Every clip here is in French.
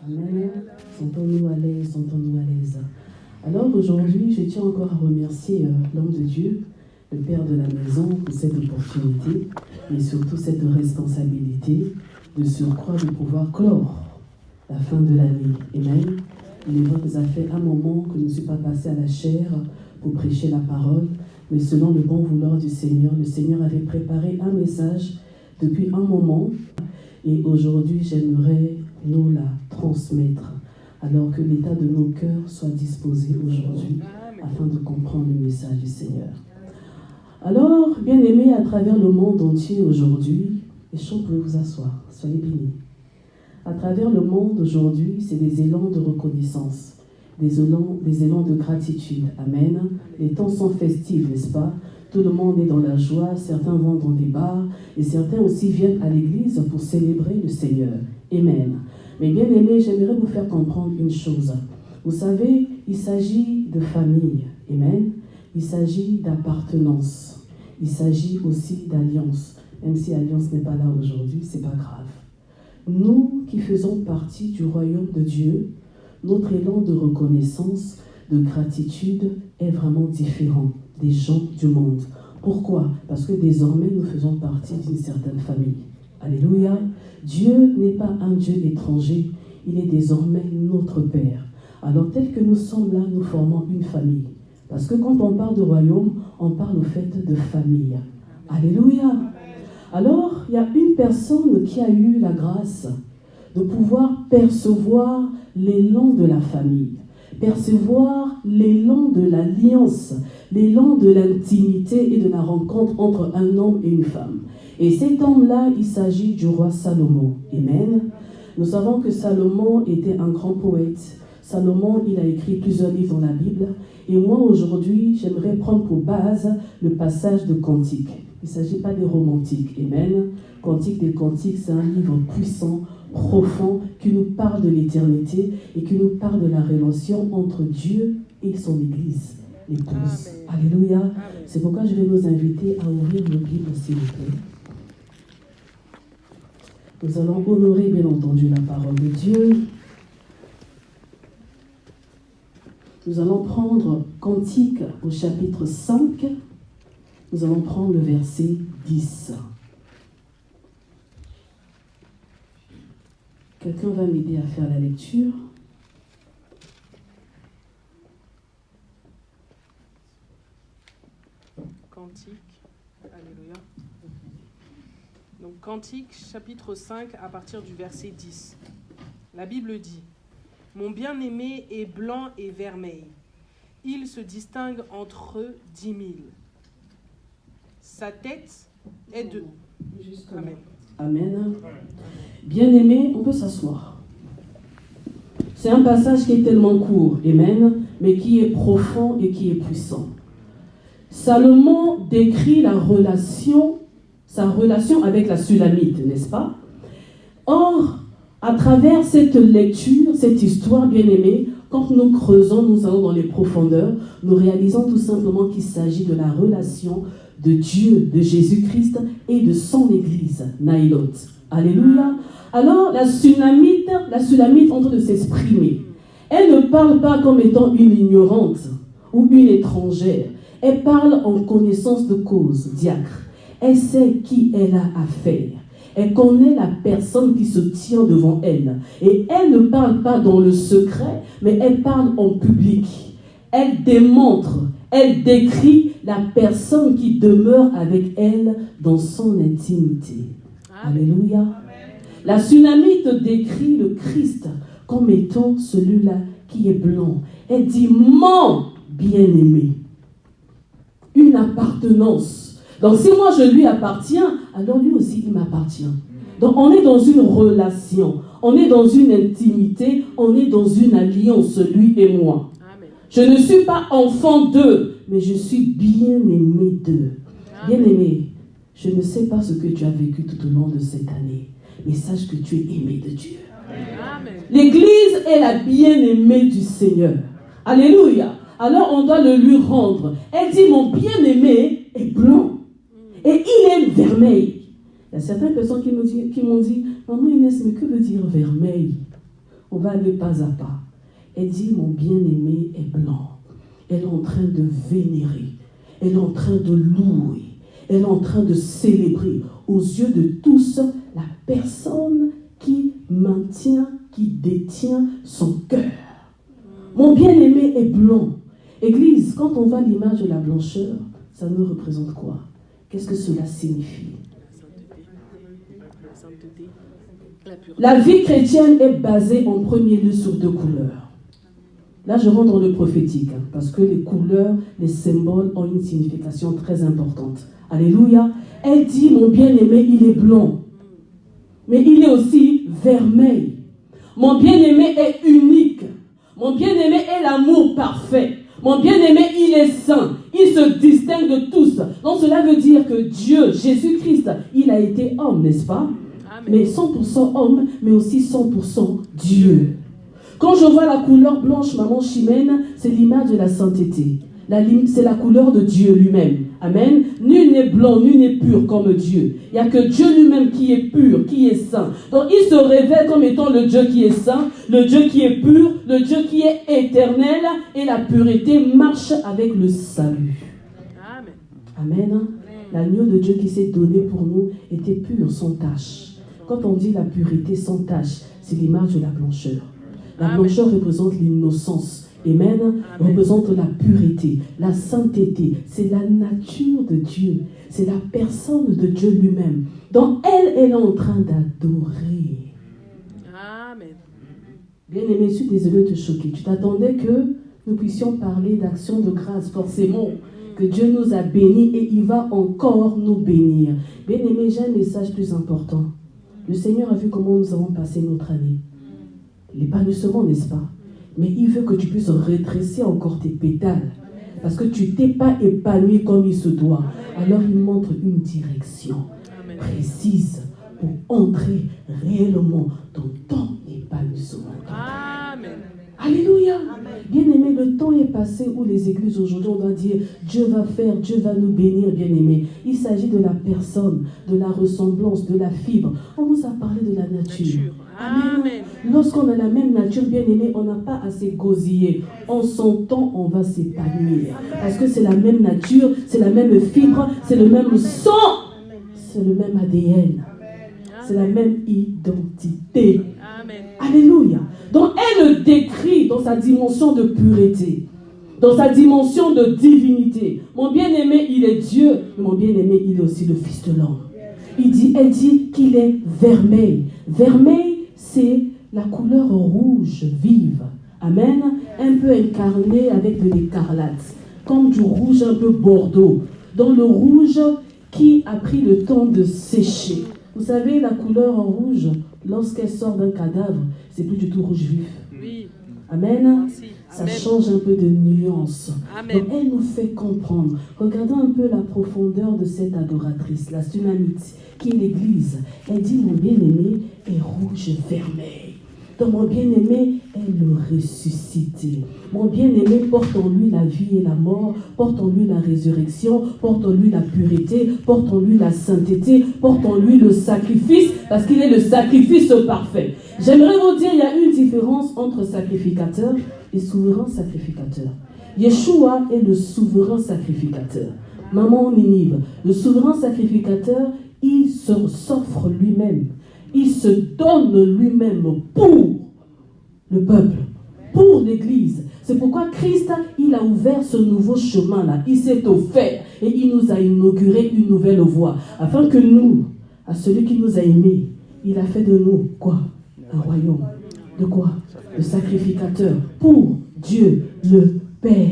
Amen. Sentons-nous à l'aise, sentons-nous à l'aise. Alors aujourd'hui, je tiens encore à remercier l'homme de Dieu, le père de la maison, pour cette opportunité et surtout cette responsabilité de surcroît de pouvoir clore la fin de l'année. Amen. Il est vrai que ça fait un moment que je ne suis pas passé à la chair pour prêcher la parole, mais selon le bon vouloir du Seigneur, le Seigneur avait préparé un message depuis un moment et aujourd'hui j'aimerais nous la transmettre alors que l'état de nos cœurs soit disposé aujourd'hui afin de comprendre le message du Seigneur. Alors, bien-aimés, à travers le monde entier aujourd'hui, les gens peuvent vous asseoir, soyez bénis. À travers le monde aujourd'hui, c'est des élans de reconnaissance, des élans de gratitude. Amen. Les temps sont festifs, n'est-ce pas? Tout le monde est dans la joie, certains vont dans des bars et certains aussi viennent à l'église pour célébrer le Seigneur. Amen. Mais bien aimés, j'aimerais vous faire comprendre une chose. Vous savez, il s'agit de famille. Amen. Il s'agit d'appartenance. Il s'agit aussi d'alliance. Même si alliance n'est pas là aujourd'hui, c'est pas grave. Nous qui faisons partie du royaume de Dieu, notre élan de reconnaissance, de gratitude est vraiment différent des gens du monde. Pourquoi? Parce que désormais, nous faisons partie d'une certaine famille. Alléluia. Dieu n'est pas un Dieu étranger, il est désormais notre Père. Alors, tel que nous sommes là, nous formons une famille. Parce que quand on parle de royaume, on parle au fait de famille. Alléluia. Alors, il y a une personne qui a eu la grâce de pouvoir percevoir l'élan de la famille, percevoir l'élan de l'alliance, l'élan de l'intimité et de la rencontre entre un homme et une femme. Et cet homme-là, il s'agit du roi Salomon. Amen. Nous savons que Salomon était un grand poète. Salomon, il a écrit plusieurs livres dans la Bible. Et moi, aujourd'hui, j'aimerais prendre pour base le passage de Cantiques. Il ne s'agit pas des romantiques. Amen. Cantique des Cantiques, c'est un livre puissant, profond, qui nous parle de l'éternité et qui nous parle de la relation entre Dieu et son Église, l'épouse. Alléluia. C'est pourquoi je vais nous inviter à ouvrir nos Bibles, s'il vous plaît. Nous allons honorer, bien entendu, la parole de Dieu. Nous allons prendre Cantique au chapitre 5. Nous allons prendre le verset 10. Quelqu'un va m'aider à faire la lecture. Cantique, alléluia. Donc Cantique, chapitre 5, à partir du verset 10. La Bible dit: « Mon bien-aimé est blanc et vermeil. Il se distingue entre 10 000. Sa tête est de... » Amen. Amen. Bien-aimé, on peut s'asseoir. C'est un passage qui est tellement court, amen, mais qui est profond et qui est puissant. Salomon décrit sa relation avec la Sulamite, n'est-ce pas? Or, à travers cette lecture, cette histoire, bien-aimée, quand nous creusons, nous allons dans les profondeurs, nous réalisons tout simplement qu'il s'agit de la relation de Dieu, de Jésus-Christ et de son Église, Naïlot. Alléluia. Alors, la Sulamite est en train de s'exprimer. Elle ne parle pas comme étant une ignorante ou une étrangère. Elle parle en connaissance de cause, diacre. Elle sait qui elle a affaire. Elle connaît la personne qui se tient devant elle. Et elle ne parle pas dans le secret, mais elle parle en public. Elle démontre, elle décrit la personne qui demeure avec elle dans son intimité. Alléluia. Amen. La Sulamite décrit le Christ comme étant celui-là qui est blanc. Elle dit: mon bien-aimé. Une appartenance. Donc si moi je lui appartiens, alors lui aussi il m'appartient. Donc on est dans une relation, on est dans une intimité, on est dans une alliance, lui et moi. Amen. Je ne suis pas enfant d'eux, mais je suis bien-aimé d'eux. Bien-aimé, je ne sais pas ce que tu as vécu tout au long de cette année, mais sache que tu es aimé de Dieu. Amen. L'Église est la bien-aimée du Seigneur. Alléluia. Alors on doit le lui rendre. Elle dit: mon bien-aimé est blanc et il est vermeil. Il y a certaines personnes qui m'ont dit: maman Inès, mais que veut dire vermeil? On va aller pas à pas. Elle dit, mon bien-aimé est blanc. Elle est en train de vénérer. Elle est en train de louer. Elle est en train de célébrer aux yeux de tous la personne qui maintient, qui détient son cœur. Mon bien-aimé est blanc. Église, quand on voit l'image de la blancheur, ça nous représente quoi? Qu'est-ce que cela signifie? La vie chrétienne est basée en premier lieu sur 2 couleurs. Là, je rentre dans le prophétique, parce que les couleurs, les symboles ont une signification très importante. Alléluia. Elle dit, mon bien-aimé, il est blanc. Mais il est aussi vermeil. Mon bien-aimé est unique. Mon bien-aimé est l'amour parfait. Mon bien-aimé, il est saint. Il se distingue de tous. Donc cela veut dire que Dieu, Jésus-Christ, il a été homme, n'est-ce pas? Amen. Mais 100% homme, mais aussi 100% Dieu. Quand je vois la couleur blanche, maman Chimène, c'est l'image de la sainteté. C'est la couleur de Dieu lui-même. Amen. Nul n'est blanc, nul n'est pur comme Dieu. Il n'y a que Dieu lui-même qui est pur, qui est saint. Donc il se révèle comme étant le Dieu qui est saint, le Dieu qui est pur, le Dieu qui est éternel. Et la pureté marche avec le salut. Amen. Amen. L'agneau de Dieu qui s'est donné pour nous était pur, sans tache. Quand on dit la pureté sans tache, c'est l'image de la blancheur. La blancheur représente l'innocence. Amen. Représente la pureté, la sainteté. C'est la nature de Dieu. C'est la personne de Dieu lui-même. Donc elle est en train d'adorer. Amen. Bien-aimé, je suis désolé de te choquer. Tu t'attendais que nous puissions parler d'action de grâce, forcément. Que Dieu nous a bénis et il va encore nous bénir. Bien-aimé, j'ai un message plus important. Le Seigneur a vu comment nous avons passé notre année. L'épanouissement, n'est-ce pas? Mais il veut que tu puisses redresser encore tes pétales. Parce que tu t'es pas épanoui comme il se doit. Alors il montre une direction précise pour entrer réellement dans ton épanouissement. Amen. Alléluia. Bien-aimé, le temps est passé où les églises aujourd'hui, on doit dire Dieu va faire, Dieu va nous bénir, bien-aimé. Il s'agit de la personne, de la ressemblance, de la fibre. On nous a parlé de la nature. Amen. Lorsqu'on a la même nature, bien-aimé, on n'a pas à s'égosiller. En son temps, on va s'épanouir. Parce que c'est la même nature, c'est la même fibre, c'est le même sang, c'est le même ADN. C'est la même identité. Amen. Alléluia. Donc elle le décrit dans sa dimension de pureté, dans sa dimension de divinité. Mon bien-aimé, il est Dieu, mais mon bien-aimé, il est aussi le Fils de l'homme. Elle dit qu'il est vermeil. Vermeil, c'est la couleur rouge vive. Amen. Un peu incarnée avec de l'écarlate, comme du rouge un peu bordeaux. Dans le rouge qui a pris le temps de sécher. Vous savez, la couleur en rouge, lorsqu'elle sort d'un cadavre, c'est plus du tout rouge vif. Oui. Amen. Merci. Ça Amen. Change un peu de nuance. Amen. Donc elle nous fait comprendre. Regardons un peu la profondeur de cette adoratrice, la Sunamite, qui est l'église. Elle dit, mon bien-aimé est rouge vermeil. Donc mon bien-aimé est le ressuscité. Mon bien-aimé porte en lui la vie et la mort, porte en lui la résurrection, porte en lui la pureté, porte en lui la sainteté, porte en lui le sacrifice, parce qu'il est le sacrifice parfait. J'aimerais vous dire, il y a une différence entre sacrificateur et souverain sacrificateur. Yeshua est le souverain sacrificateur. Maman Ninive, le souverain sacrificateur, il s'offre lui-même. Il se donne lui-même pour le peuple, pour l'Église. C'est pourquoi Christ, il a ouvert ce nouveau chemin-là. Il s'est offert et il nous a inauguré une nouvelle voie. Afin que nous, à celui qui nous a aimés, il a fait de nous, quoi? Un royaume. De quoi? Le sacrificateur pour Dieu le Père.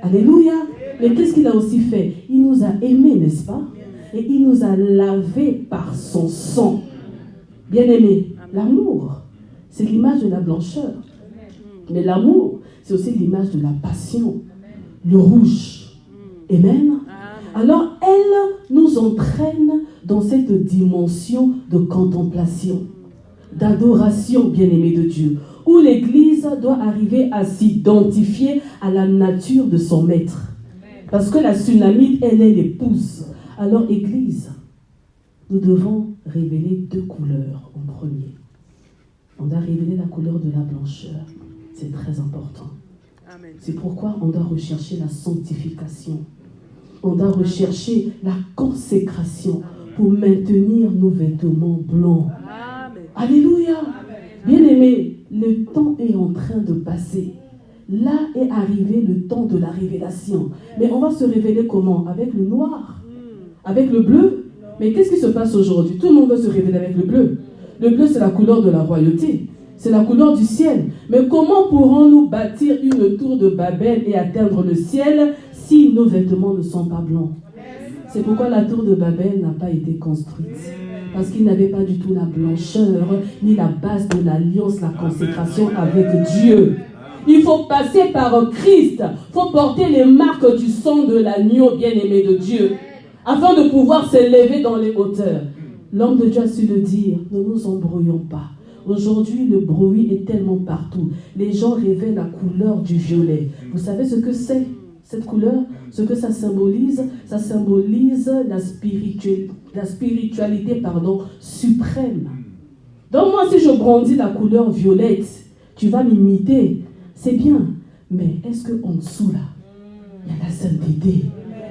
Alléluia. Mais qu'est-ce qu'il a aussi fait? Il nous a aimés, n'est-ce pas? Et il nous a lavés par son sang. Bien-aimé, l'amour, c'est l'image de la blancheur. Mais l'amour, c'est aussi l'image de la passion. Le rouge. Amen. Alors, elle nous entraîne dans cette dimension de contemplation, d'adoration, bien-aimé de Dieu, où l'Église doit arriver à s'identifier à la nature de son maître. Parce que la Sunamite, elle est l'épouse. Alors, Église, nous devons révéler deux couleurs en premier. On doit révéler la couleur de la blancheur. C'est très important. Amen. C'est pourquoi on doit rechercher la sanctification. On doit rechercher la consécration pour maintenir nos vêtements blancs. Amen. Alléluia. Bien-aimés, le temps est en train de passer. Là est arrivé le temps de la révélation. Mais on va se révéler comment? Avec le noir? Avec le bleu? Mais qu'est-ce qui se passe aujourd'hui? Tout le monde veut se révéler avec le bleu. Le bleu, c'est la couleur de la royauté. C'est la couleur du ciel. Mais comment pourrons-nous bâtir une tour de Babel et atteindre le ciel si nos vêtements ne sont pas blancs? C'est pourquoi la tour de Babel n'a pas été construite. Parce qu'il n'avait pas du tout la blancheur, ni la base de l'alliance, la consécration avec Dieu. Il faut passer par Christ. Il faut porter les marques du sang de l'agneau bien-aimé de Dieu, afin de pouvoir s'élever dans les hauteurs. L'homme de Dieu a su le dire, ne nous embrouillons pas. Aujourd'hui, le bruit est tellement partout. Les gens révèlent la couleur du violet. Vous savez ce que c'est, cette couleur? Ce que ça symbolise la spiritualité suprême. Donc moi, si je brandis la couleur violette, tu vas m'imiter. C'est bien. Mais est-ce qu'en dessous, là, il y a la sainteté?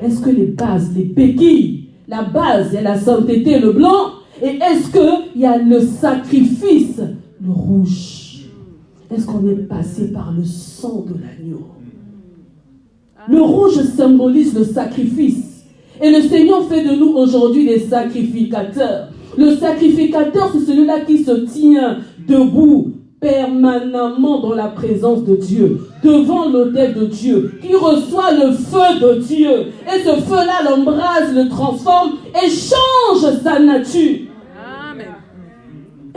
Est-ce que les bases, les béquilles, la base, il y a la sainteté, le blanc? Et est-ce qu'il y a le sacrifice, le rouge? Est-ce qu'on est passé par le sang de l'agneau? Le rouge symbolise le sacrifice. Et le Seigneur fait de nous aujourd'hui des sacrificateurs. Le sacrificateur, c'est celui-là qui se tient debout permanemment dans la présence de Dieu, devant l'autel de Dieu, qui reçoit le feu de Dieu. Et ce feu-là l'embrase, le transforme et change sa nature. Amen.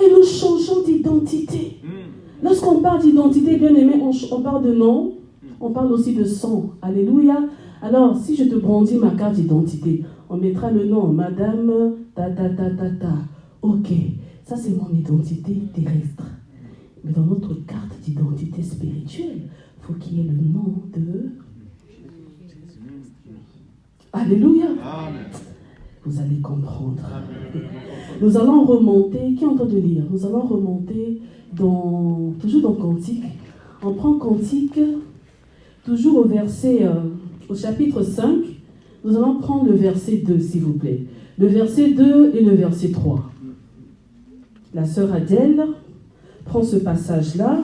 Et nous changeons d'identité. Lorsqu'on parle d'identité, bien aimé, on parle de nom, on parle aussi de sang. Alléluia. Alors, si je te brandis ma carte d'identité, on mettra le nom, Madame ta. Ok, ça c'est mon identité terrestre. Mais dans notre carte d'identité spirituelle, il faut qu'il y ait le nom de... Alléluia. Amen. Vous allez comprendre. Nous allons remonter, qui est en train de lire? Nous allons remonter toujours dans Cantique. On prend Cantique, toujours au chapitre 5. Nous allons prendre le verset 2, s'il vous plaît. Le verset 2 et le verset 3. La sœur Adèle prend ce passage-là.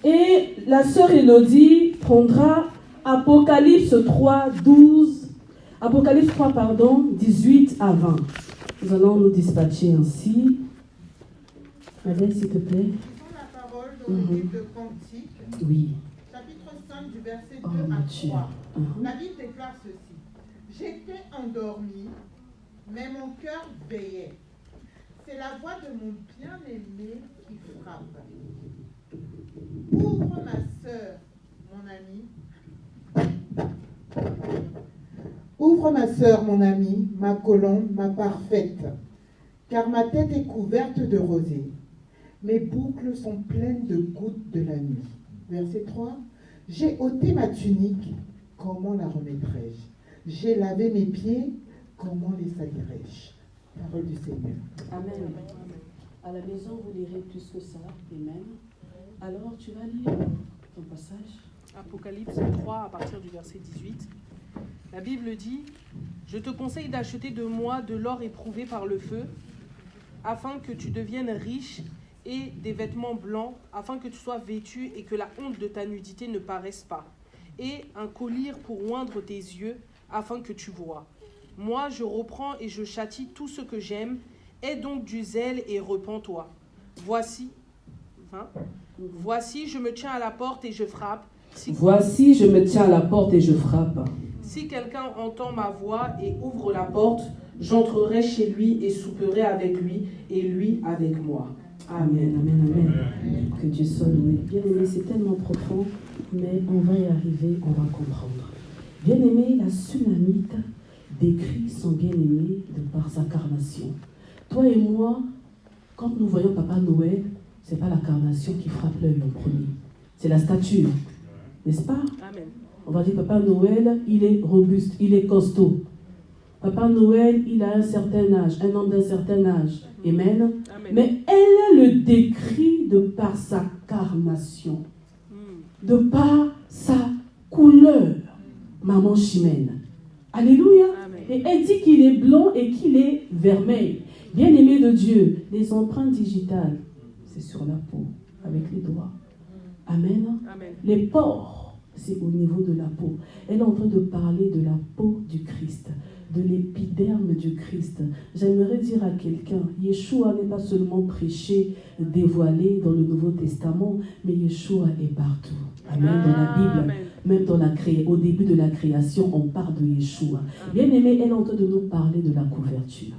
Et la sœur Élodie prendra Apocalypse 3, 18 à 20. Nous allons nous dispatcher ainsi. Adèle, s'il te plaît. La parole dans le livre de Cantique, oui. Chapitre 5 du verset 2 à 3. La Bible déclare ceci. J'étais endormi, mais mon cœur veillait. C'est la voix de mon bien-aimé qui frappe. Ouvre ma sœur, mon ami. Ouvre ma sœur, mon ami, ma colombe, ma parfaite, car ma tête est couverte de rosée. Mes boucles sont pleines de gouttes de la nuit. Verset 3. J'ai ôté ma tunique, comment la remettrai-je? J'ai lavé mes pieds, comment les salirai-je? Parole du Seigneur. Amen. À la maison, vous lirez plus que ça, Amen. Alors, tu vas lire ton passage. Apocalypse 3, à partir du verset 18. La Bible dit « Je te conseille d'acheter de moi de l'or éprouvé par le feu, afin que tu deviennes riche, et des vêtements blancs, afin que tu sois vêtu et que la honte de ta nudité ne paraisse pas, et un collier pour oindre tes yeux, afin que tu vois. Moi, je reprends et je châtie tout ce que j'aime. Aie donc du zèle et repens-toi. Voici, je me tiens à la porte et je frappe. Voici, je me tiens à la porte et je frappe. Si quelqu'un entend ma voix et ouvre la porte, j'entrerai chez lui et souperai avec lui et lui avec moi. Amen, amen, amen. Que Dieu soit loué. Bien-aimé, c'est tellement profond, mais on va y arriver, on va comprendre. Bien-aimé, la Sunamite décrit son bien-aimé de par sa carnation. Toi et moi, quand nous voyons Papa Noël, ce n'est pas la carnation qui frappe l'œil en premier. C'est la stature, n'est-ce pas? Amen. On va dire Papa Noël, il est robuste, il est costaud. Papa Noël, il a un certain âge, un homme d'un certain âge. Amen. Amen. Mais elle le décrit de par sa carnation, de par sa couleur. Maman Chimène. Alléluia. Amen. Et elle dit qu'il est blanc et qu'il est vermeil. Bien-aimé de Dieu, les empreintes digitales, c'est sur la peau, avec les doigts. Amen. Amen. Les pores, c'est au niveau de la peau. Elle est en train de parler de la peau du Christ, de l'épiderme du Christ. J'aimerais dire à quelqu'un, Yeshua n'est pas seulement prêché, dévoilé dans le Nouveau Testament, mais Yeshua est partout. Amen. Dans la Bible, même dans au début de la création, on parle de Yeshua. Bien aimé, elle est en train de nous parler de la couverture.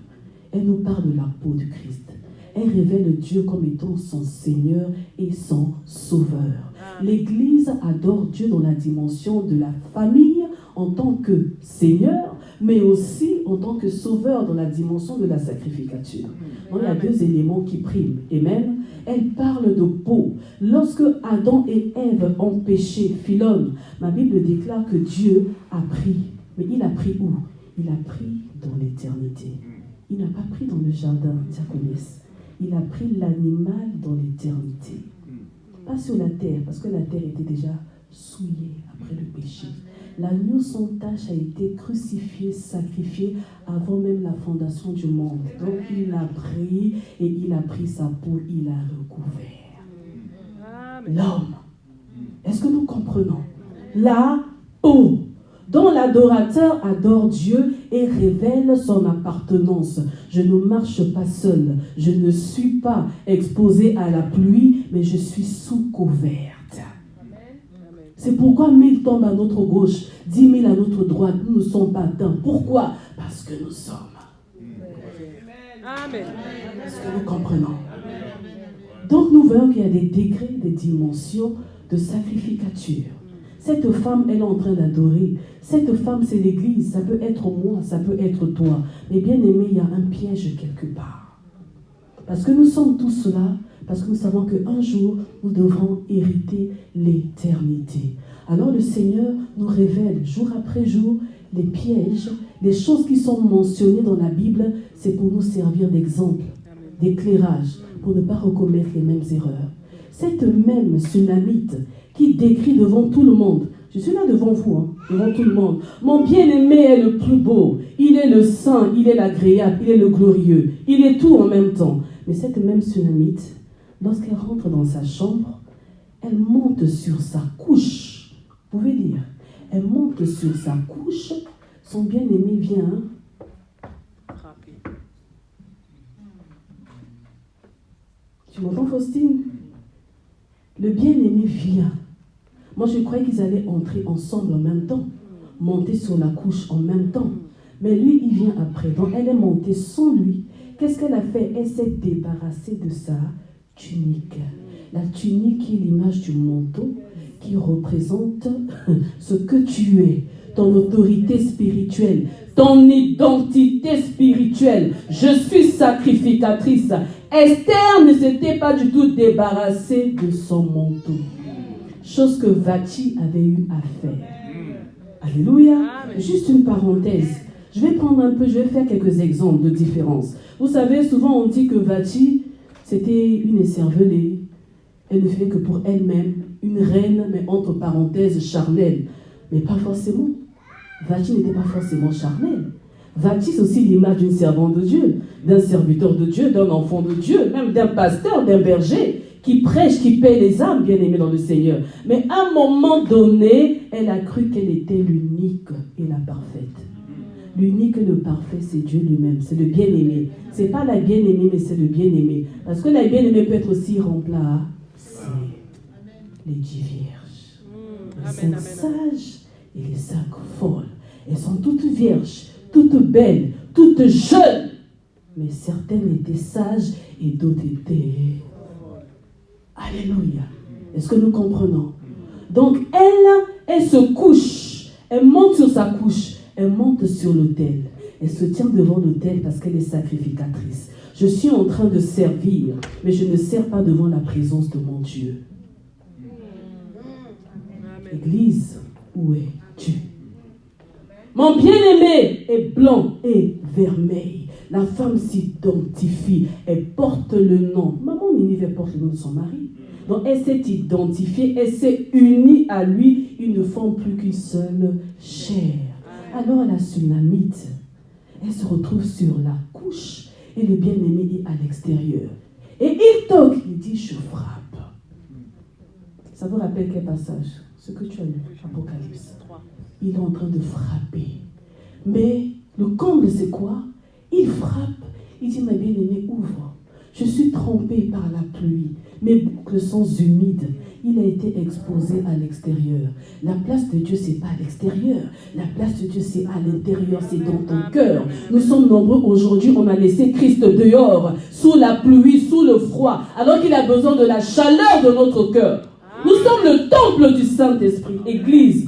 Elle nous parle de la peau du Christ. Elle révèle Dieu comme étant son Seigneur et son Sauveur. L'Église adore Dieu dans la dimension de la famille en tant que Seigneur, mais aussi en tant que Sauveur dans la dimension de la sacrificature. Donc, il y a deux éléments qui priment. Amen. Elle parle de peau. Lorsque Adam et Ève ont péché, Philon, ma Bible déclare que Dieu a pris. Mais il a pris où? Il a pris dans l'éternité. Il n'a pas pris dans le jardin, diaconesse. Il a pris l'animal dans l'éternité. Pas sur la terre, parce que la terre était déjà souillée après le péché. L'agneau sans tache a été crucifié, sacrifié avant même la fondation du monde. Donc il a pris et il a pris sa peau, il a recouvert. L'homme. Est-ce que nous comprenons? La peau. Dont l'adorateur adore Dieu et révèle son appartenance. Je ne marche pas seul, je ne suis pas exposé à la pluie, mais je suis sous couverte. C'est pourquoi 1000 tombent à notre gauche, 10 000 à notre droite, nous ne sommes pas atteints. Pourquoi? Parce que nous sommes. Amen. Est-ce que nous comprenons? Donc nous voyons qu'il y a des degrés, des dimensions de sacrificature. Cette femme, elle est en train d'adorer. Cette femme, c'est l'Église. Ça peut être moi, ça peut être toi. Mais bien aimé, il y a un piège quelque part. Parce que nous sommes tous là, parce que nous savons qu'un jour, nous devrons hériter l'éternité. Alors le Seigneur nous révèle jour après jour les pièges, les choses qui sont mentionnées dans la Bible. C'est pour nous servir d'exemple, d'éclairage, pour ne pas recommettre les mêmes erreurs. Cette même Sunamite qui décrit devant tout le monde, je suis là devant vous, hein, devant tout le monde, mon bien-aimé est le plus beau, il est le saint, il est l'agréable, il est le glorieux, il est tout en même temps. Mais cette même Sunamite, lorsqu'elle rentre dans sa chambre, elle monte sur sa couche. Vous pouvez lire, elle monte sur sa couche, son bien-aimé vient. Tu m'entends, Faustine? Le bien-aimé vient. Moi, je croyais qu'ils allaient entrer ensemble en même temps, monter sur la couche en même temps. Mais lui, il vient après. Donc, elle est montée sans lui. Qu'est-ce qu'elle a fait? Elle s'est débarrassée de sa tunique. La tunique qui est l'image du manteau, qui représente ce que tu es, ton autorité spirituelle, ton identité spirituelle. Je suis sacrificatrice. Esther ne s'était pas du tout débarrassée de son manteau. Chose que Vati avait eu à faire. Alléluia. Juste une parenthèse. Je vais faire quelques exemples de différence. Vous savez, souvent on dit que Vati, c'était une écervelée. Elle ne fait que pour elle-même, une reine, mais entre parenthèses, charnelle. Mais pas forcément. Vati n'était pas forcément charnelle. Vati, c'est aussi l'image d'une servante de Dieu, d'un serviteur de Dieu, d'un enfant de Dieu, même d'un pasteur, d'un berger, qui prêche, qui paie les âmes, bien aimées dans le Seigneur. Mais à un moment donné, elle a cru qu'elle était l'unique et la parfaite. L'unique et le parfait, c'est Dieu lui-même, c'est le bien-aimé. Ce n'est pas la bien-aimée, mais c'est le bien-aimé. Parce que la bien-aimée peut être aussi remplacée. Les 10 vierges, les 5 sages et les 5 folles. Elles sont toutes vierges, toutes belles, toutes jeunes. Mais certaines étaient sages et d'autres étaient... Alléluia. Est-ce que nous comprenons? Donc elle se couche. Elle monte sur sa couche. Elle monte sur l'autel. Elle se tient devant l'autel parce qu'elle est sacrificatrice. Je suis en train de servir, mais je ne sers pas devant la présence de mon Dieu. Église, où es-tu? Mon bien-aimé est blanc et vermeil. La femme s'identifie. Elle porte le nom. Maman Ninive porte le nom de son mari. Donc elle s'est identifiée, elle s'est unie à lui. Ils ne font plus qu'une seule chair. Alors la Sunamite, elle se retrouve sur la couche et le bien-aimé est à l'extérieur. Et il toque, il dit, je frappe. Ça vous rappelle quel passage? Ce que tu as lu, Apocalypse. Il est en train de frapper. Mais le comble, c'est quoi? Il frappe. Il dit, ma bien-aimée, ouvre. Je suis trempé par la pluie. Mes boucles sont humides. Il a été exposé à l'extérieur. La place de Dieu, ce n'est pas à l'extérieur. La place de Dieu, c'est à l'intérieur, c'est dans ton cœur. Nous sommes nombreux aujourd'hui, on a laissé Christ dehors, sous la pluie, sous le froid, alors qu'il a besoin de la chaleur de notre cœur. Nous sommes le temple du Saint-Esprit, Église.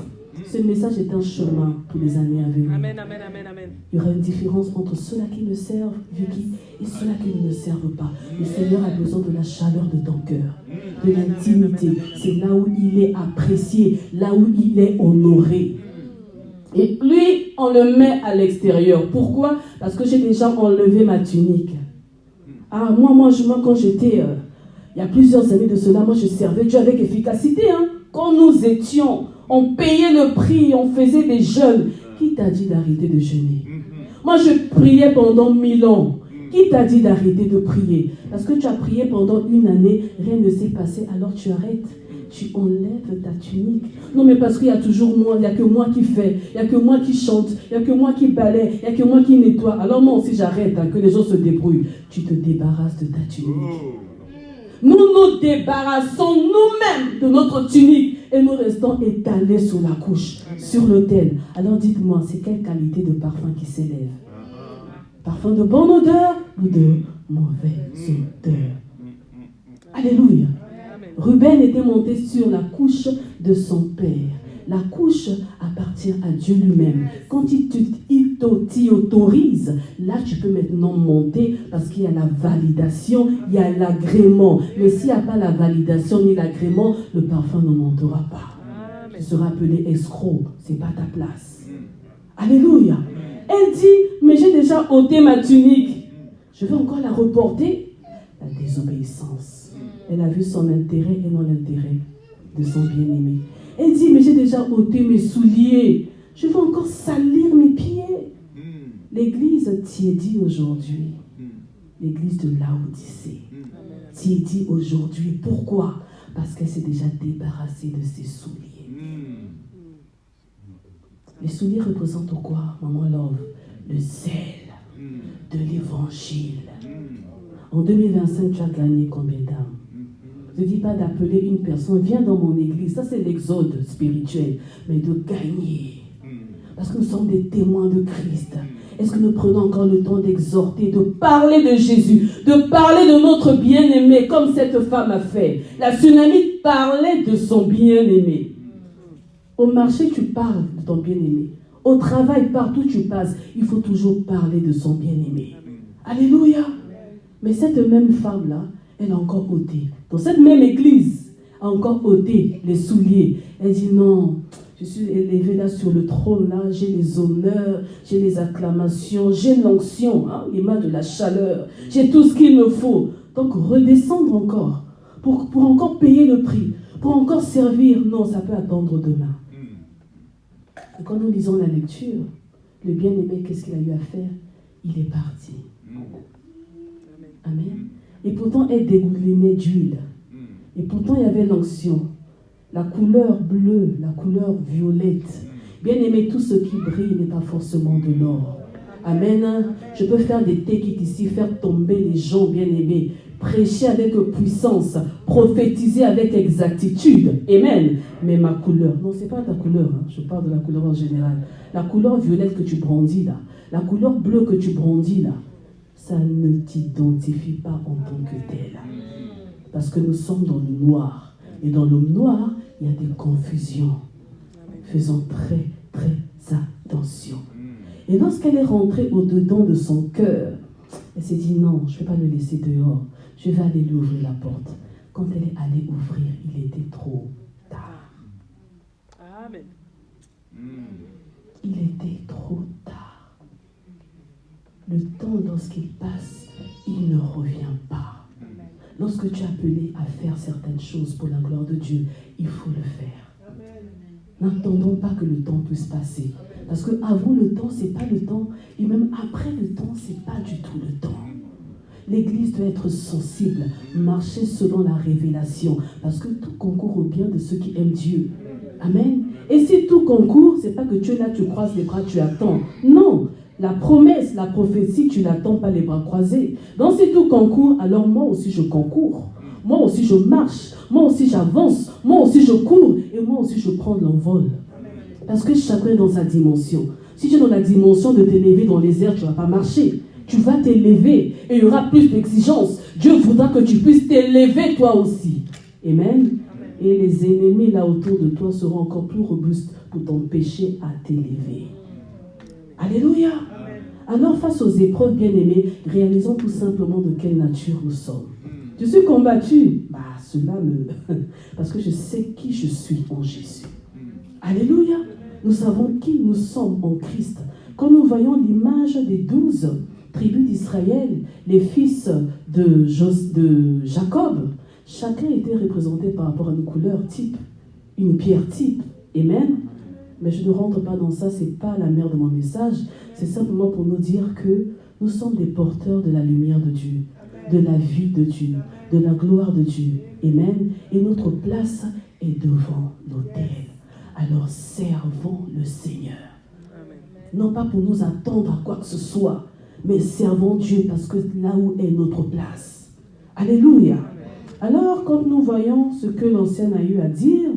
Ce message est un chemin pour les années à venir. Amen, amen, amen, amen. Il y aura une différence entre ceux-là qui me servent, Vicky, et ceux-là qui ne me servent pas. Le Seigneur a besoin de la chaleur de ton cœur, de l'intimité. C'est là où il est apprécié, là où il est honoré. Et lui, on le met à l'extérieur. Pourquoi? Parce que j'ai déjà enlevé ma tunique. Ah, moi quand j'étais... il y a plusieurs années de cela, moi je servais Dieu avec efficacité. Hein. Quand nous étions... On payait le prix, on faisait des jeûnes. Qui t'a dit d'arrêter de jeûner? Moi, je priais pendant 1000 ans. Qui t'a dit d'arrêter de prier? Parce que tu as prié pendant une année, rien ne s'est passé, alors tu arrêtes. Tu enlèves ta tunique. Non, mais parce qu'il y a toujours moi, il n'y a que moi qui fais, il n'y a que moi qui chante, il n'y a que moi qui balaie, il n'y a que moi qui nettoie. Alors moi aussi, j'arrête, hein, que les gens se débrouillent. Tu te débarrasses de ta tunique. Nous nous débarrassons nous-mêmes de notre tunique et nous restons étalés sur la couche, sur l'autel. Alors dites-moi, c'est quelle qualité de parfum qui s'élève? Parfum de bonne odeur ou de mauvaise odeur? Alléluia. Ruben était monté sur la couche de son père. La couche appartient à Dieu lui-même. Quand il t'y autorise, là tu peux maintenant monter parce qu'il y a la validation, il y a l'agrément. Mais s'il n'y a pas la validation ni l'agrément, le parfum ne montera pas. Tu seras appelé escroc, ce n'est pas ta place. Alléluia. Elle dit, mais j'ai déjà ôté ma tunique. Je vais encore la reporter. La désobéissance. Elle a vu son intérêt et non l'intérêt de son bien-aimé. Elle dit, mais j'ai déjà ôté mes souliers. Je vais encore salir mes pieds. L'église tiédit aujourd'hui. L'église de Laodicée tiédit aujourd'hui. Pourquoi? Parce qu'elle s'est déjà débarrassée de ses souliers. Les souliers représentent quoi, Maman Love? Le zèle de l'évangile. En 2025, tu as gagné combien d'âmes? Je ne dis pas d'appeler une personne, viens dans mon église, ça c'est l'exode spirituel, mais de gagner. Parce que nous sommes des témoins de Christ. Est-ce que nous prenons encore le temps d'exhorter, de parler de Jésus, de parler de notre bien-aimé, comme cette femme a fait? La Sunamite parlait de son bien-aimé. Au marché, tu parles de ton bien-aimé. Au travail, partout tu passes, il faut toujours parler de son bien-aimé. Alléluia. Mais cette même femme-là, elle a encore ôté. Dans cette même église, a encore ôté les souliers. Elle dit non, je suis élevée là sur le trône, là, j'ai les honneurs, j'ai les acclamations, j'ai l'onction, hein, l'image de la chaleur, j'ai tout ce qu'il me faut. Donc redescendre encore, pour encore payer le prix, pour encore servir, non, ça peut attendre demain. Et quand nous lisons la lecture, le bien-aimé, qu'est-ce qu'il a eu à faire? Il est parti. Amen. Et pourtant, elle dégoulinait d'huile. Et pourtant, il y avait l'onction. La couleur bleue, la couleur violette. Bien aimé, tout ce qui brille n'est pas forcément de l'or. Amen. Je peux faire des techniques ici, faire tomber les gens bien aimés, prêcher avec puissance, prophétiser avec exactitude. Amen. Mais ma couleur, non, ce n'est pas ta couleur. Hein. Je parle de la couleur en général. La couleur violette que tu brandis là, la couleur bleue que tu brandis là, ça ne t'identifie pas en tant que tel. Parce que nous sommes dans le noir. Et dans le noir, il y a des confusions. Faisons très, très attention. Et lorsqu'elle est rentrée au-dedans de son cœur, elle s'est dit non, je ne vais pas le laisser dehors. Je vais aller lui ouvrir la porte. Quand elle est allée ouvrir, il était trop tard. Amen. il était trop tard. Le temps, lorsqu'il passe, il ne revient pas. Lorsque tu es appelé à faire certaines choses pour la gloire de Dieu, il faut le faire. N'attendons pas que le temps puisse passer. Parce qu'avant le temps, ce n'est pas le temps. Et même après le temps, ce n'est pas du tout le temps. L'Église doit être sensible, marcher selon la révélation. Parce que tout concourt au bien de ceux qui aiment Dieu. Amen. Et si tout concourt, ce n'est pas que tu es là, tu croises les bras, tu attends. Non. La promesse, la prophétie, tu n'attends pas les bras croisés. Donc si tout concourt, alors moi aussi je concours. Moi aussi je marche. Moi aussi j'avance. Moi aussi je cours. Et moi aussi je prends l'envol. Parce que chacun est dans sa dimension. Si tu es dans la dimension de t'élever dans les airs, tu ne vas pas marcher. Tu vas t'élever. Et il y aura plus d'exigence. Dieu voudra que tu puisses t'élever toi aussi. Amen. Et les ennemis là autour de toi seront encore plus robustes pour t'empêcher à t'élever. Alléluia. Alors face aux épreuves bien-aimées, réalisons tout simplement de quelle nature nous sommes. Je suis combattu. Cela me... Parce que je sais qui je suis en Jésus. Alléluia. Nous savons qui nous sommes en Christ. Quand nous voyons l'image des 12 tribus d'Israël, les fils de Jacob, chacun était représenté par rapport à une couleur type, une pierre type. Amen. Mais je ne rentre pas dans ça, ce n'est pas la mère de mon message. C'est simplement pour nous dire que nous sommes des porteurs de la lumière de Dieu, de la vie de Dieu, de la gloire de Dieu. Amen. Et notre place est devant l'autel. Alors servons le Seigneur. Non pas pour nous attendre à quoi que ce soit, mais servons Dieu parce que là où est notre place. Alléluia. Alors quand nous voyons ce que l'ancien a eu à dire,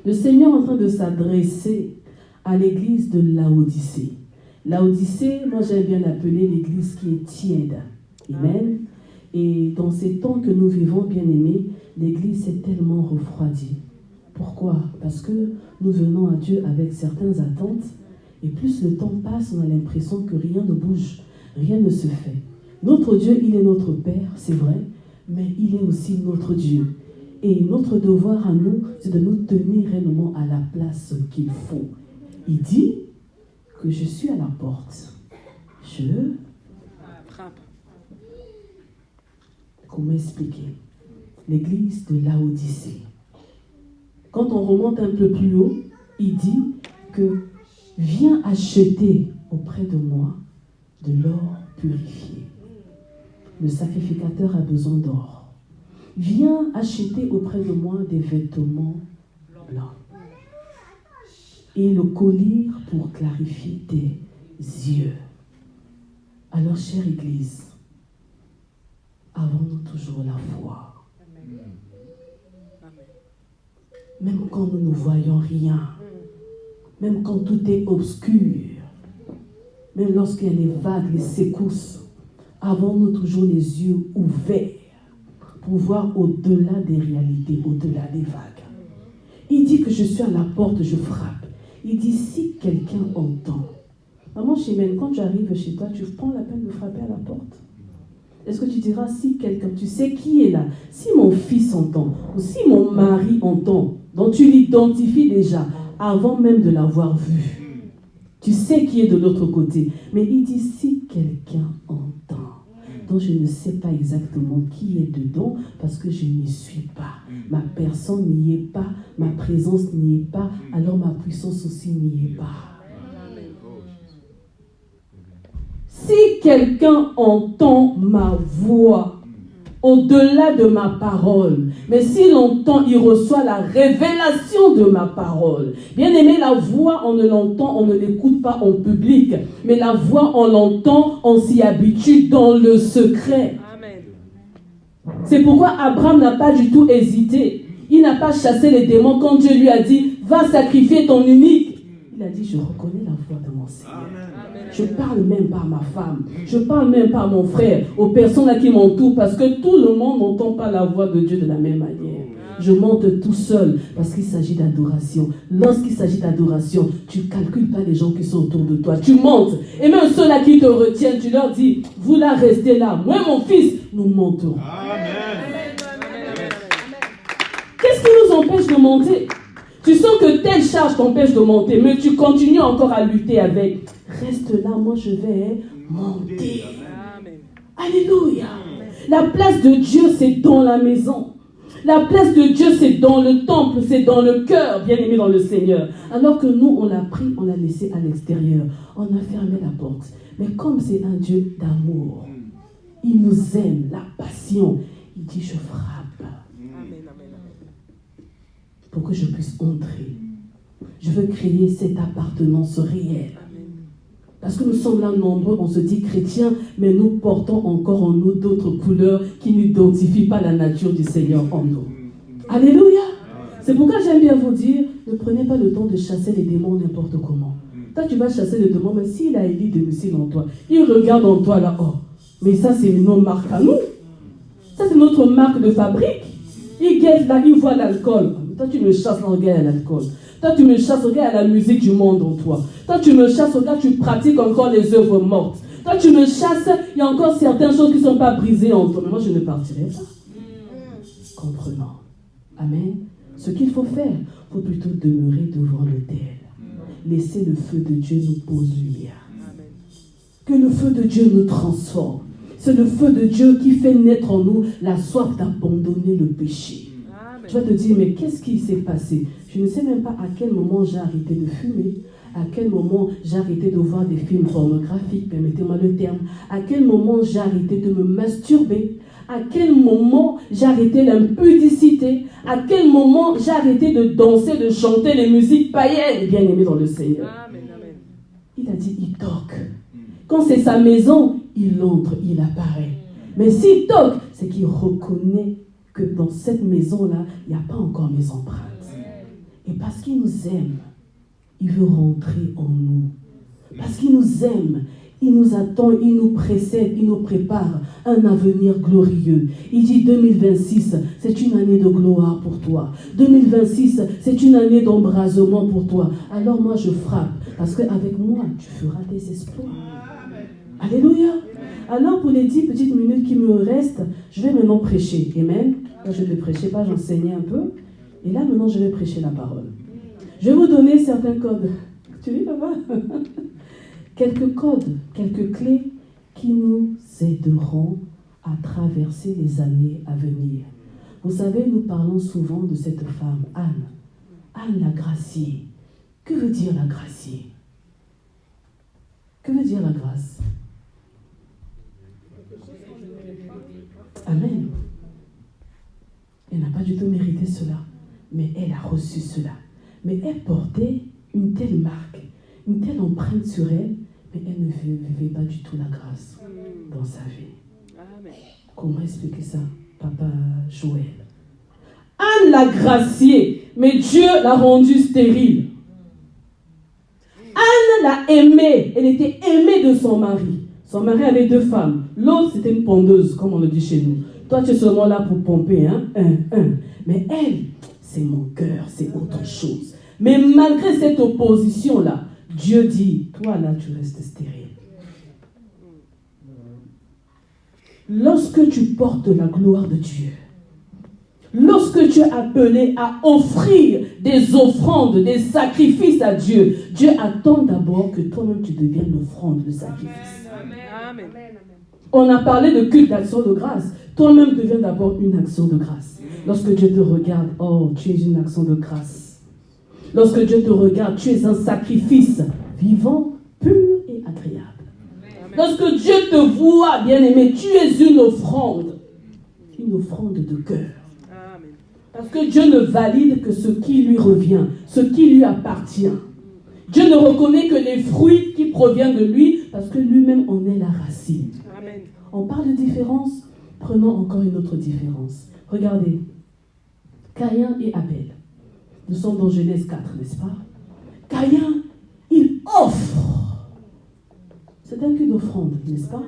le Seigneur est en train de s'adresser à l'église de Laodicée. Laodicée, moi j'aime bien l'appeler l'église qui est tiède. Amen. Et dans ces temps que nous vivons, bien-aimés, l'église s'est tellement refroidie. Pourquoi? Parce que nous venons à Dieu avec certaines attentes et plus le temps passe, on a l'impression que rien ne bouge, rien ne se fait. Notre Dieu, il est notre Père, c'est vrai, mais il est aussi notre Dieu. Et notre devoir à nous, c'est de nous tenir réellement à la place qu'il faut. Il dit que je suis à la porte. Je frappe. Comment expliquer? L'église de Laodicée. Quand on remonte un peu plus haut, il dit que viens acheter auprès de moi de l'or purifié. Le sacrificateur a besoin d'or. Viens acheter auprès de moi des vêtements blancs et le collier pour clarifier tes yeux. Alors, chère Église, avons-nous toujours la foi? Même quand nous ne voyons rien, même quand tout est obscur, même lorsqu'il y a les vagues, les secousses, avons-nous toujours les yeux ouverts pour voir au-delà des réalités, au-delà des vagues? Il dit que je suis à la porte, je frappe. Il dit si quelqu'un entend. Maman Chimène, quand tu arrives chez toi, tu prends la peine de frapper à la porte? Est-ce que tu diras si quelqu'un, tu sais qui est là? Si mon fils entend, ou si mon mari entend, donc tu l'identifies déjà avant même de l'avoir vu. Tu sais qui est de l'autre côté. Mais il dit si quelqu'un entend. Donc je ne sais pas exactement qui est dedans parce que je n'y suis pas. Ma personne n'y est pas, ma présence n'y est pas, alors ma puissance aussi n'y est pas. Si quelqu'un entend ma voix, au-delà de ma parole, mais s'il entend, il reçoit la révélation de ma parole. Bien aimé, la voix, on ne l'entend, on ne l'écoute pas en public, mais la voix, on l'entend, on s'y habitue dans le secret. Amen. C'est pourquoi Abraham n'a pas du tout hésité. Il n'a pas chassé les démons quand Dieu lui a dit, va sacrifier ton unique. Il a dit, je reconnais la voix de mon Seigneur. Amen. Je parle même pas à ma femme. Je parle même pas à mon frère, aux personnes là qui m'entourent, parce que tout le monde n'entend pas la voix de Dieu de la même manière. Je monte tout seul parce qu'il s'agit d'adoration. Lorsqu'il s'agit d'adoration, tu ne calcules pas les gens qui sont autour de toi. Tu montes. Et même ceux-là qui te retiennent, tu leur dis, vous là, restez là. Moi, mon fils, nous montons. Amen. Qu'est-ce qui nous empêche de monter? Tu sens que telle charge t'empêche de monter, mais tu continues encore à lutter avec. Reste là, moi je vais monter. Amen. Alléluia. La place de Dieu, c'est dans la maison. La place de Dieu, c'est dans le temple, c'est dans le cœur, bien aimé dans le Seigneur. Alors que nous, on l'a pris, on l'a laissé à l'extérieur. On a fermé la porte. Mais comme c'est un Dieu d'amour, il nous aime, la passion. Il dit, je frappe Amen, amen, amen. pour que je puisse entrer. Je veux créer cette appartenance réelle. Amen. Parce que nous sommes là nombreux, on se dit chrétiens, mais nous portons encore en nous d'autres couleurs qui n'identifient pas la nature du Seigneur en nous. Alléluia. C'est pourquoi j'aime bien vous dire, ne prenez pas le temps de chasser les démons n'importe comment. Toi, tu vas chasser le démon, mais s'il a Élie domicile en toi, il regarde en toi là, oh, mais ça c'est nos marques à nous. Ça c'est notre marque de fabrique. Il guette là, il voit l'alcool. Toi, tu me chasses, regarde à l'alcool. Toi, tu me chasses, regarde à la musique du monde en toi. Toi, tu me chasses, regarde, tu pratiques encore les œuvres mortes. Toi, tu me chasses, il y a encore certaines choses qui ne sont pas brisées en toi. Mais moi, je ne partirai pas. Comprenant. Amen. Ce qu'il faut faire, il faut plutôt demeurer devant l'autel. Laisser le feu de Dieu nous pose lumière. Amen. Que le feu de Dieu nous transforme. C'est le feu de Dieu qui fait naître en nous la soif d'abandonner le péché. Amen. Tu vas te dire, mais qu'est-ce qui s'est passé? Je ne sais même pas à quel moment j'ai arrêté de fumer, à quel moment j'ai arrêté de voir des films pornographiques, permettez-moi le terme, à quel moment j'ai arrêté de me masturber, à quel moment j'ai arrêté l'impudicité, à quel moment j'ai arrêté de danser, de chanter les musiques païennes, bien aimées dans le Seigneur. Amen, amen. Il a dit, il toque. Quand c'est sa maison, il entre, il apparaît. Mais s'il toque, c'est qu'il reconnaît que dans cette maison-là, il n'y a pas encore mes empreintes. Et parce qu'il nous aime, il veut rentrer en nous. Parce qu'il nous aime, il nous attend, il nous précède, il nous prépare un avenir glorieux. Il dit 2026, c'est une année de gloire pour toi. 2026, c'est une année d'embrasement pour toi. Alors moi, je frappe, parce qu'avec moi, tu feras des exploits. Alléluia. Alors pour les 10 petites minutes qui me restent, je vais maintenant prêcher. Amen. Là, je ne prêchais pas, j'enseignais un peu. Et là, maintenant, je vais prêcher la parole. Je vais vous donner certains codes. Tu lis, papa? Quelques codes, quelques clés qui nous aideront à traverser les années à venir. Vous savez, nous parlons souvent de cette femme, Anne. Anne la graciée. Que veut dire la graciée? Que veut dire la grâce? Amen. Elle n'a pas du tout mérité cela, mais elle a reçu cela. Mais elle portait une telle marque, une telle empreinte sur elle, mais elle ne vivait pas du tout la grâce dans sa vie. Amen. Comment expliquer ça, Papa Joël? Anne l'a graciée, mais Dieu l'a rendue stérile. Anne l'a aimée, elle était aimée de son mari. Son mari avait 2 femmes. L'autre, c'était une pondeuse, comme on le dit chez nous. Toi, tu es seulement là pour pomper, hein? Mais elle, c'est mon cœur, c'est autre chose. Mais malgré cette opposition-là, Dieu dit, toi là, tu restes stérile. Lorsque tu portes la gloire de Dieu, lorsque tu es appelé à offrir des offrandes, des sacrifices à Dieu, Dieu attend d'abord que toi-même tu deviennes l'offrande, le sacrifice. Amen. On a parlé de culte d'action de grâce. Toi-même deviens d'abord une action de grâce. Lorsque Dieu te regarde, oh, tu es une action de grâce. Lorsque Dieu te regarde, tu es un sacrifice vivant, pur et agréable. Amen. Lorsque Dieu te voit, bien-aimé, tu es une offrande de cœur. Amen. Parce que Dieu ne valide que ce qui lui revient, ce qui lui appartient. Dieu ne reconnaît que les fruits qui proviennent de lui, parce que lui-même en est la racine. Amen. On parle de différence, prenons encore une autre différence. Regardez, Caïn et Abel. Nous sommes dans Genèse 4, n'est-ce pas? Caïn, il offre. C'est un cul d'offrande, n'est-ce pas?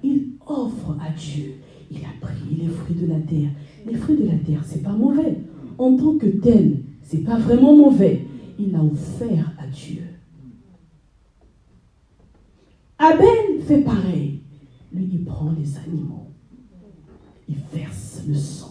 Il offre à Dieu. Il a pris les fruits de la terre. Les fruits de la terre, c'est pas mauvais. En tant que tel, c'est pas vraiment mauvais. Il a offert à Dieu. Abel fait pareil. Lui, il prend les animaux. Il verse le sang.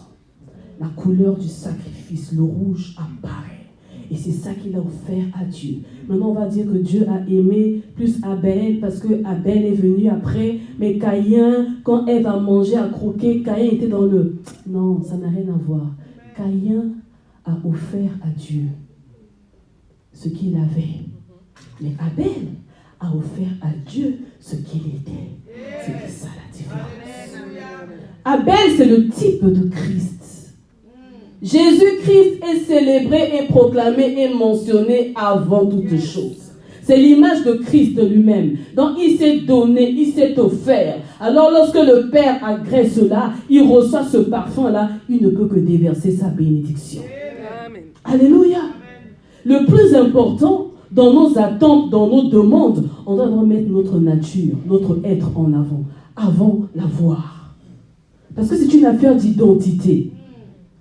La couleur du sacrifice, le rouge, apparaît. Et c'est ça qu'il a offert à Dieu. Maintenant, on va dire que Dieu a aimé plus Abel parce que Abel est venu après. Mais Caïn, quand Ève a mangé, a croqué, Caïn était dans le... Non, ça n'a rien à voir. Caïn a offert à Dieu ce qu'il avait. Mais Abel a offert à Dieu ce qu'il était. C'était ça la différence. Abel, c'est le type de Christ. Jésus-Christ est célébré et proclamé et mentionné avant toutes choses. C'est l'image de Christ lui-même. Donc il s'est donné, il s'est offert. Alors lorsque le Père agrée cela, il reçoit ce parfum-là, il ne peut que déverser sa bénédiction. Amen. Alléluia. Le plus important, dans nos attentes, dans nos demandes, on doit remettre notre nature, notre être en avant l'avoir. Parce que c'est une affaire d'identité,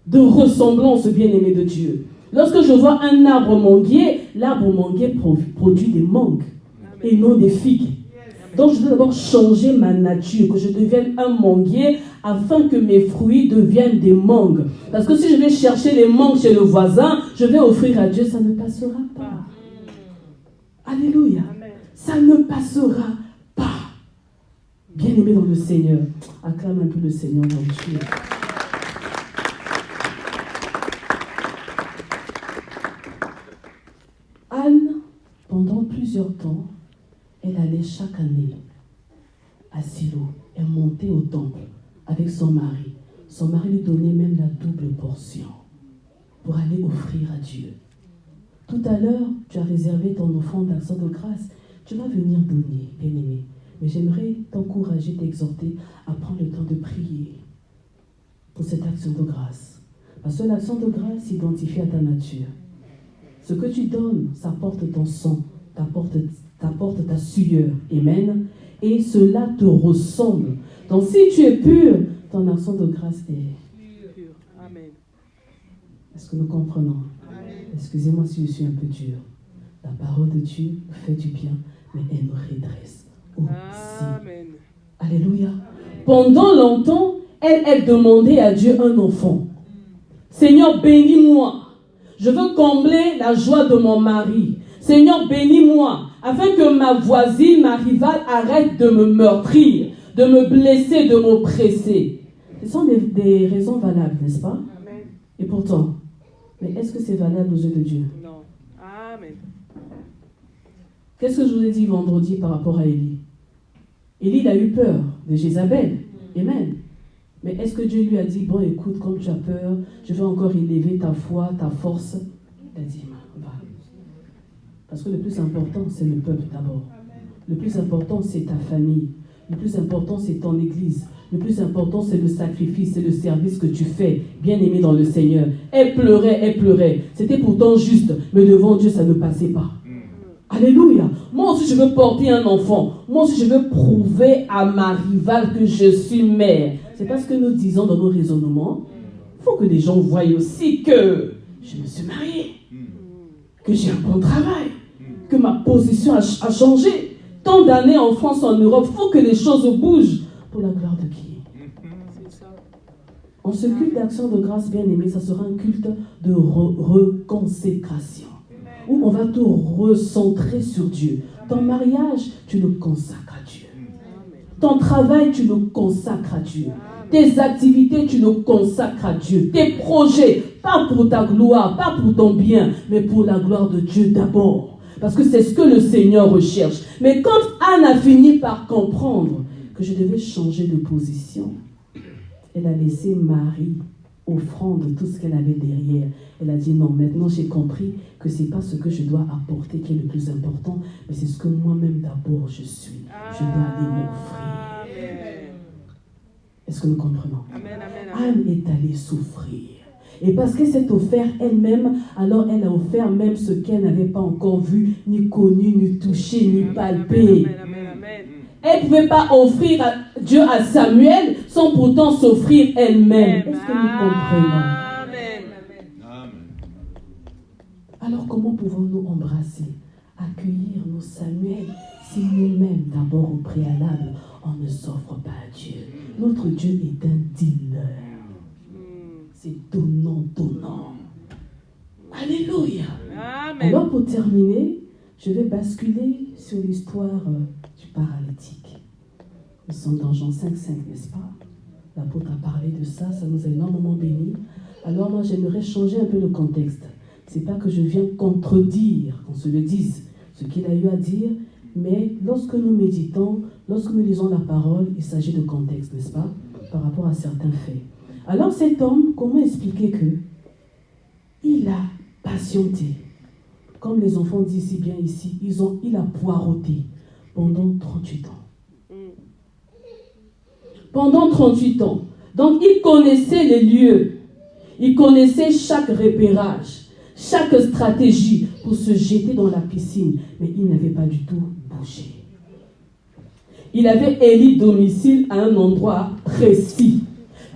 de ressemblance, bien-aimé de Dieu. Lorsque je vois un arbre manguier, l'arbre manguier produit des mangues et non des figues. Donc je dois d'abord changer ma nature, que je devienne un manguier afin que mes fruits deviennent des mangues. Parce que si je vais chercher les mangues chez le voisin, je vais offrir à Dieu, ça ne passera pas. Alléluia. Amen. Ça ne passera pas. Bien-aimé dans le Seigneur, acclame un peu le Seigneur dans le Dieu. Anne, pendant plusieurs temps, elle allait chaque année à Silo. Elle montait au temple avec son mari. Son mari lui donnait même la double portion pour aller offrir à Dieu. Tout à l'heure, tu as réservé ton offrande d'action de grâce. Tu vas venir donner, bien-aimé. Mais j'aimerais t'encourager, t'exhorter à prendre le temps de prier pour cette action de grâce. Parce que l'action de grâce s'identifie à ta nature. Ce que tu donnes, ça porte ton sang, t'apporte ta sueur. Amen. Et cela te ressemble. Donc si tu es pur, ton action de grâce est pure. Amen. Est-ce que nous comprenons? Excusez-moi si je suis un peu dur. La parole de Dieu fait du bien, mais elle nous redresse aussi. Amen. Alléluia. Pendant longtemps, elle demandait à Dieu un enfant. Seigneur, bénis-moi. Je veux combler la joie de mon mari. Seigneur, bénis-moi, afin que ma voisine, ma rivale, arrête de me meurtrir, de me blesser, de m'oppresser. Ce sont des raisons valables, n'est-ce pas? Amen. Et pourtant, mais est-ce que c'est valable aux yeux de Dieu? Non. Amen. Qu'est-ce que je vous ai dit vendredi par rapport à Élie? Élie, il a eu peur de Jézabel. Amen. Mais est-ce que Dieu lui a dit, bon, écoute, comme tu as peur, je vais encore élever ta foi, ta force? Il a dit, va. Parce que le plus important, c'est le peuple d'abord. Le plus important, c'est ta famille. Le plus important, c'est ton église. Le plus important, c'est le sacrifice, c'est le service que tu fais, bien-aimé dans le Seigneur. Elle pleurait. C'était pourtant juste, mais devant Dieu, ça ne passait pas. Alléluia. Moi aussi, je veux porter un enfant. Moi aussi, je veux prouver à ma rivale que je suis mère. C'est pas ce que nous disons dans nos raisonnements. Il faut que les gens voient aussi que je me suis mariée, que j'ai un bon travail, que ma position a changé. Tant d'années en France, en Europe, il faut que les choses bougent. Pour la gloire de qui? En ce culte d'action de grâce, bien-aimé, ça sera un culte de reconsécration. Où on va te recentrer sur Dieu. Ton mariage, tu le consacres à Dieu. Ton travail, tu le consacres à Dieu. Tes activités, tu le consacres à Dieu. Tes projets, pas pour ta gloire, pas pour ton bien, mais pour la gloire de Dieu d'abord. Parce que c'est ce que le Seigneur recherche. Mais quand Anne a fini par comprendre que je devais changer de position, elle a laissé Marie offrande tout ce qu'elle avait derrière. Elle a dit non, maintenant j'ai compris que ce n'est pas ce que je dois apporter qui est le plus important, mais c'est ce que moi-même d'abord je suis. Je dois aller m'offrir. Est-ce que nous comprenons? Amen, amen, amen. Anne est allée souffrir. Et parce qu'elle s'est offert elle-même, alors elle a offert même ce qu'elle n'avait pas encore vu, ni connu, ni touché, ni palpé. Amen, amen, amen. Elle ne pouvait pas offrir à Dieu à Samuel sans pourtant s'offrir elle-même. Est-ce que nous comprenons? Amen. Alors comment pouvons-nous embrasser, accueillir nos Samuel si nous-mêmes, d'abord au préalable, on ne s'offre pas à Dieu? Notre Dieu est un dealer. C'est donnant. Alléluia. Amen. Alors pour terminer, je vais basculer sur l'histoire du paralytique. Nous sommes dans Jean 5,5, n'est-ce pas? L'apôtre a parlé de ça, ça nous a énormément bénis. Alors moi j'aimerais changer un peu le contexte. C'est pas que je viens contredire, qu'on se le dise, ce qu'il a eu à dire, mais lorsque nous méditons, lorsque nous lisons la parole, il s'agit de contexte, n'est-ce pas? Par rapport à certains faits. Alors cet homme, comment expliquer que il a patienté? Comme les enfants disent si bien ici, il a poireauté pendant 38 ans. Pendant 38 ans. Donc il connaissait les lieux, il connaissait chaque repérage, chaque stratégie pour se jeter dans la piscine, mais il n'avait pas du tout bougé. Il avait élu domicile à un endroit précis.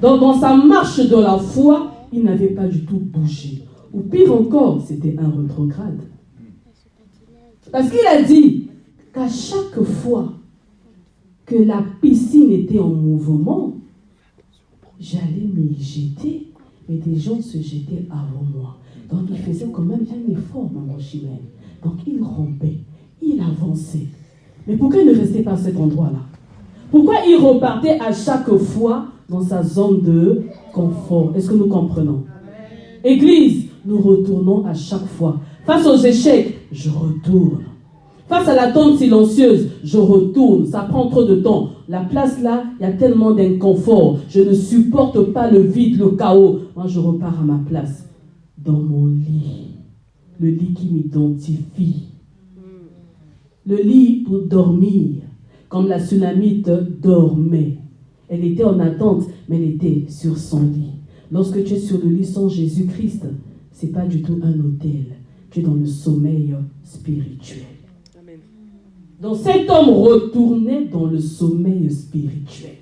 Donc dans sa marche de la foi, il n'avait pas du tout bougé. Ou pire encore, c'était un rétrograde. Parce qu'il a dit qu'à chaque fois que la piscine était en mouvement, j'allais m'y jeter, mais des gens se jetaient avant moi. Donc il faisait quand même un effort, maman Chimène. Donc il rampait, il avançait. Mais pourquoi il ne restait pas à cet endroit-là? Pourquoi il repartait à chaque fois dans sa zone de confort? Est-ce que nous comprenons? Église, nous retournons à chaque fois. Face aux échecs, je retourne. Face à l'attente silencieuse, je retourne. Ça prend trop de temps. La place là, il y a tellement d'inconfort. Je ne supporte pas le vide, le chaos. Moi, je repars à ma place. Dans mon lit. Le lit qui m'identifie. Le lit pour dormir. Comme la Sunamite dormait. Elle était en attente, mais elle était sur son lit. Lorsque tu es sur le lit sans Jésus-Christ, ce n'est pas du tout un hôtel. Tu es dans le sommeil spirituel. Amen. Donc cet homme retournait dans le sommeil spirituel.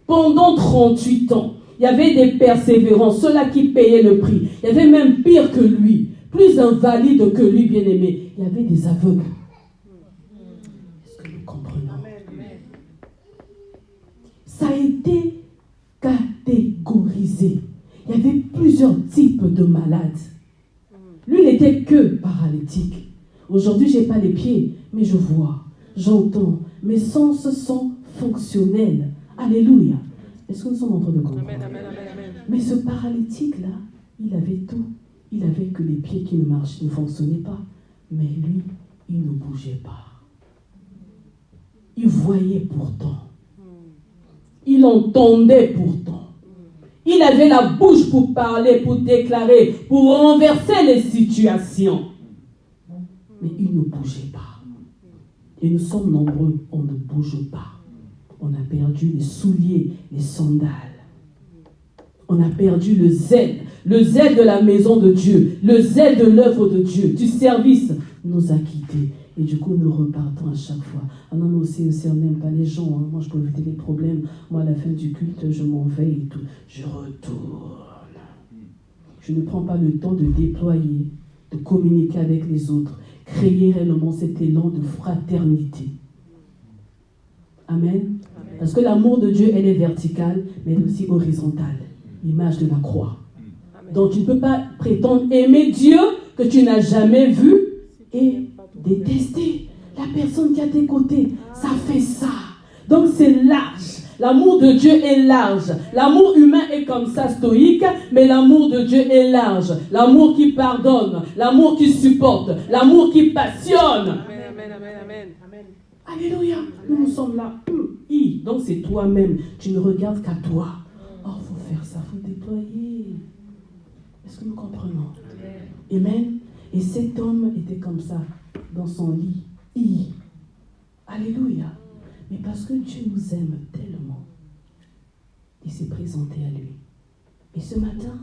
Pendant 38 ans, il y avait des persévérants, ceux-là qui payaient le prix. Il y avait même pire que lui, plus invalide que lui, bien-aimé. Il y avait des aveugles. Est-ce que nous comprenons? Ça a été catégorisé. Il y avait plusieurs types de malades. Lui, il n'était que paralytique. Aujourd'hui, je n'ai pas les pieds, mais je vois, j'entends. Mes sens sont fonctionnels. Alléluia. Est-ce que nous sommes en train de comprendre? Amen, amen, amen, amen. Mais ce paralytique-là, il avait tout. Il avait que les pieds qui ne fonctionnaient pas. Mais lui, il ne bougeait pas. Il voyait pourtant. Il entendait pourtant. Il avait la bouche pour parler, pour déclarer, pour renverser les situations. Mais il ne bougeait pas. Et nous sommes nombreux, on ne bouge pas. On a perdu les souliers, les sandales. On a perdu le zèle de la maison de Dieu, le zèle de l'œuvre de Dieu, du service nous a quittés. Et du coup, nous repartons à chaque fois. Ah non, mais aussi, on n'aime pas les gens. Hein. Moi, je peux éviter les problèmes. Moi, à la fin du culte, je m'en vais et tout. Je retourne. Je ne prends pas le temps de déployer, de communiquer avec les autres, créer réellement cet élan de fraternité. Amen. Parce que l'amour de Dieu, elle est verticale, mais elle est aussi horizontale. L'image de la croix. Donc, tu ne peux pas prétendre aimer Dieu que tu n'as jamais vu et détester la personne qui est à tes côtés. Ça fait ça. Donc, c'est large. L'amour de Dieu est large. L'amour humain est comme ça, stoïque, mais l'amour de Dieu est large. L'amour qui pardonne, l'amour qui supporte, l'amour qui passionne. Amen, amen, amen, amen, amen. Alléluia. Nous sommes là. Donc, c'est toi-même. Tu ne regardes qu'à toi. Oh, il faut faire ça, il faut déployer. Est-ce que nous comprenons? Amen. Et cet homme était comme ça, dans son lit. Alléluia. Mais parce que Dieu nous aime tellement, il s'est présenté à lui. Et ce matin,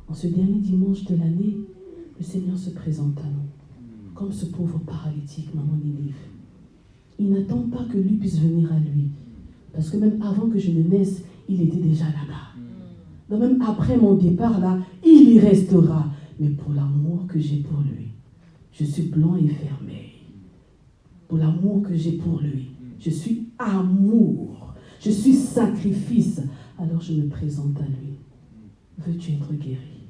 en ce dernier dimanche de l'année, le Seigneur se présente à nous. Comme ce pauvre paralytique, maman Ninive. Il n'attend pas que lui puisse venir à lui. Parce que même avant que je ne naisse, il était déjà là-bas. Donc même après mon départ là, il y restera. Mais pour l'amour que j'ai pour lui, je suis blanc et fermé. Pour l'amour que j'ai pour lui, je suis amour. Je suis sacrifice. Alors je me présente à lui. Veux-tu être guéri?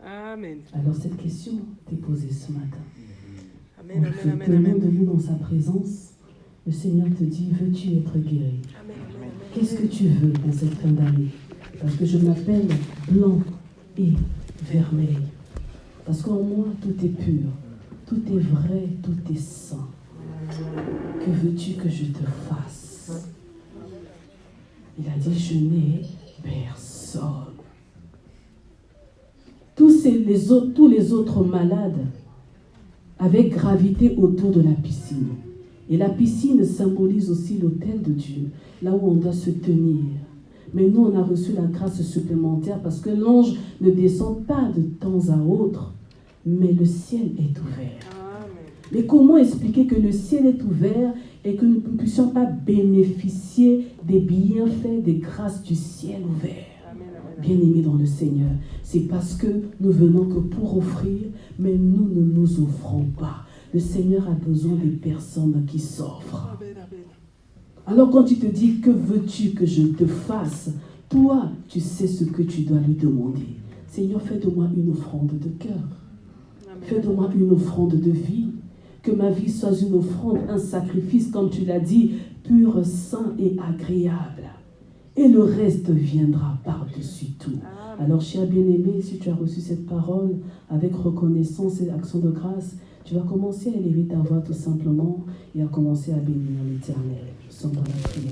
Amen. Alors cette question t'est posée ce matin. Amen, On amen, te amen, demande amen. debout dans sa présence. Le Seigneur te dit, veux-tu être guéri? Amen, amen, amen. Qu'est-ce que tu veux dans cette fin d'année? Parce que je m'appelle blanc et vermeil. Parce qu'en moi, tout est pur, tout est vrai, tout est saint. Que veux-tu que je te fasse? Il a dit, je n'ai personne. Tous les autres malades avaient gravité autour de la piscine. Et la piscine symbolise aussi l'autel de Dieu, là où on doit se tenir. Mais nous, on a reçu la grâce supplémentaire parce que l'ange ne descend pas de temps à autre, mais le ciel est ouvert. Amen. Mais comment expliquer que le ciel est ouvert et que nous ne puissions pas bénéficier des bienfaits, des grâces du ciel ouvert? Amen, amen, Bien-aimés dans le Seigneur, c'est parce que nous venons que pour offrir, mais nous ne nous offrons pas. Le Seigneur a besoin des personnes qui s'offrent. amen, amen. Alors quand tu te dis, que veux-tu que je te fasse? Toi, tu sais ce que tu dois lui demander. Seigneur, fais de moi une offrande de cœur. Amen. Fais de moi une offrande de vie. Que ma vie soit une offrande, un sacrifice, comme tu l'as dit, pur, saint et agréable. Et le reste viendra par-dessus tout. Amen. Alors, cher bien-aimé, si tu as reçu cette parole avec reconnaissance et action de grâce, tu vas commencer à élever ta voix tout simplement et à commencer à bénir l'Éternel. Nous sommes dans la prière.